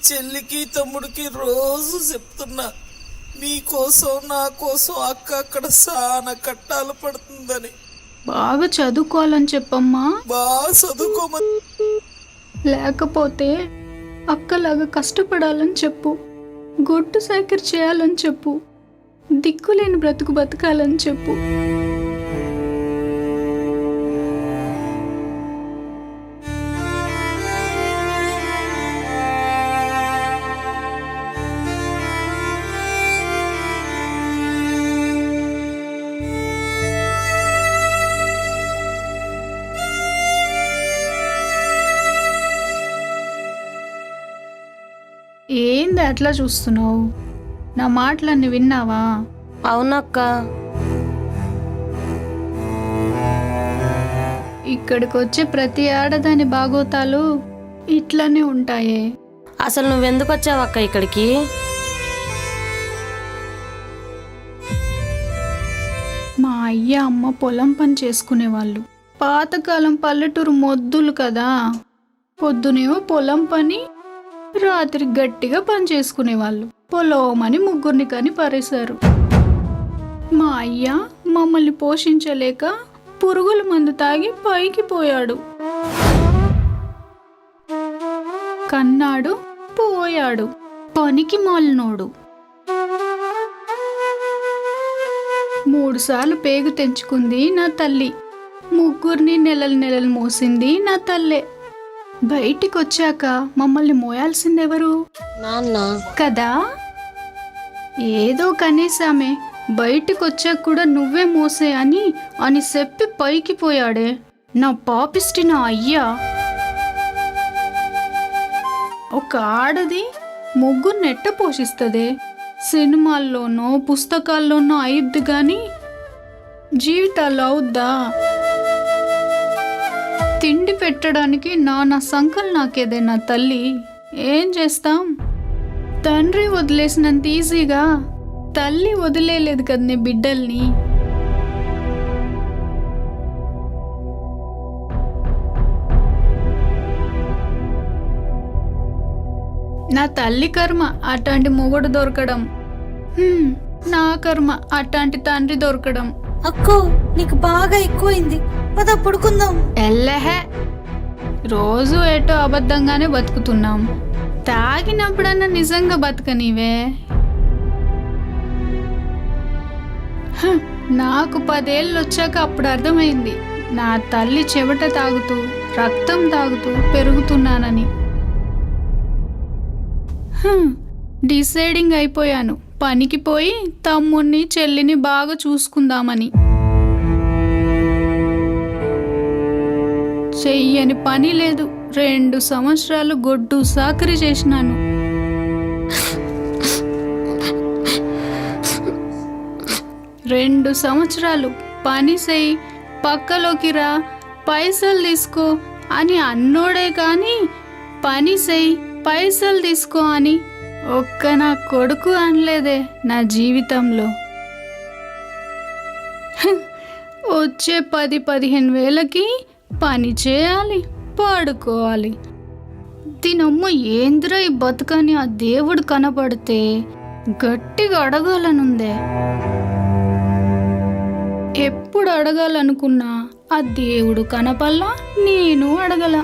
చెల్లికి తమ్ముడికి రోజు చెప్తున్నా, మీకోసం నా కోసం అక్క అక్కడ చాలా కట్టాలు పడుతుందని. బాగా చదువుకోవాలని చెప్పమ్మా. బాగా చదువుకోమని, లేకపోతే అక్కలాగా కష్టపడాలని చెప్పు. గొడ్డు సేకరి చేయాలని చెప్పు. దిక్కులేని బ్రతుకు బతకాలని చెప్పు. ఏంది అట్లా చూస్తున్నావు? నా మాటలన్నీ విన్నావా? అవునక్క. ఇక్కడికి వచ్చే ప్రతి ఆడదాని బాగోతాలు ఇట్లనే ఉంటాయే. అసలు నువ్వెందుకు వచ్చావక్క ఇక్కడికి? మా అయ్య అమ్మ పొలం పని చేసుకునేవాళ్ళు. పాతకాలం పల్లెటూరు మొద్దులు కదా. పొద్దునేమో పొలం పని, రాత్రి గట్టిగా పని చేసుకునేవాళ్ళు. పొలమని ముగ్గురిని కని పారేశారు. మా అయ్య మమ్మల్ని పోషించలేక పురుగుల మందు తాగి పైకి పోయాడు. కన్నాడు, పోయాడు, పనికి మాలినోడు. 3 సార్లు పేగు తెంచుకుంది నా తల్లి. ముగ్గురిని నెలలు మోసింది నా తల్లే. బయటికి వచ్చాక మమ్మల్ని మోయాల్సిందెవరు? నాన్న కదా. ఏదో కనీసమే బయటికి వచ్చాక కూడా నువ్వే మోసే అని చెప్పి పైకి పోయాడే నా పాపిష్టి నా అయ్యా. ఒక ఆడది ముగ్గురు నెట్ట పోషిస్తుంది. సినిమాల్లోనో పుస్తకాల్లోనో అయిద్ది గాని జీవితాల్లో అవుద్దా? తిండి పెట్టడానికి నాన్న సంకల్ నాకేదే నా తల్లి. ఏం చేస్తాం? తండ్రి వదిలేసినంత ఈజీగా తల్లి వదిలేలేదు కదనే బిడ్డల్ని. నా తల్లి కర్మ అట్లాంటి మొగుడు దొరకడం, నా కర్మ అట్లాంటి తండ్రి దొరకడం. అక్కో నీకు బాగా ఎక్కువైంది, పద పడుకుందాం. ఎల్లహే, రోజు ఏటో అబద్ధంగానే బతుకుతున్నాం. తాగినప్పుడన్నా నిజంగా బతకనివే. నాకు 10 ఏళ్ళు వచ్చాక అప్పుడు అర్థమైంది నా తల్లి చెమట తాగుతూ రక్తం తాగుతూ పెరుగుతున్నానని. డిసైడింగ్ అయిపోయాను, పనికి పోయి తమ్ముణ్ణి చెల్లిని బాగా చూసుకుందామని. చెయ్యని పని లేదు. 2 సంవత్సరాలు గొడ్డు సాకరీ చేసినాను. రెండు సంవత్సరాలు పని చెయ్యి, పక్కలోకి రా, పైసలు తీసుకో అని అన్నోడే కానీ పని చెయ్యి పైసలు తీసుకో అని ఒక్క నా కొడుకు అనలేదే నా జీవితంలో. వచ్చే 10-15 వేలకి పని చేయాలి, పాడుకోవాలి. దీనమ్మ ఏందిరా ఈ బతుకని ఆ దేవుడు కనపడితే గట్టిగా అడగాలనుందే. ఎప్పుడు అడగాలనుకున్నా ఆ దేవుడు కనపల్లా, నేను అడగల.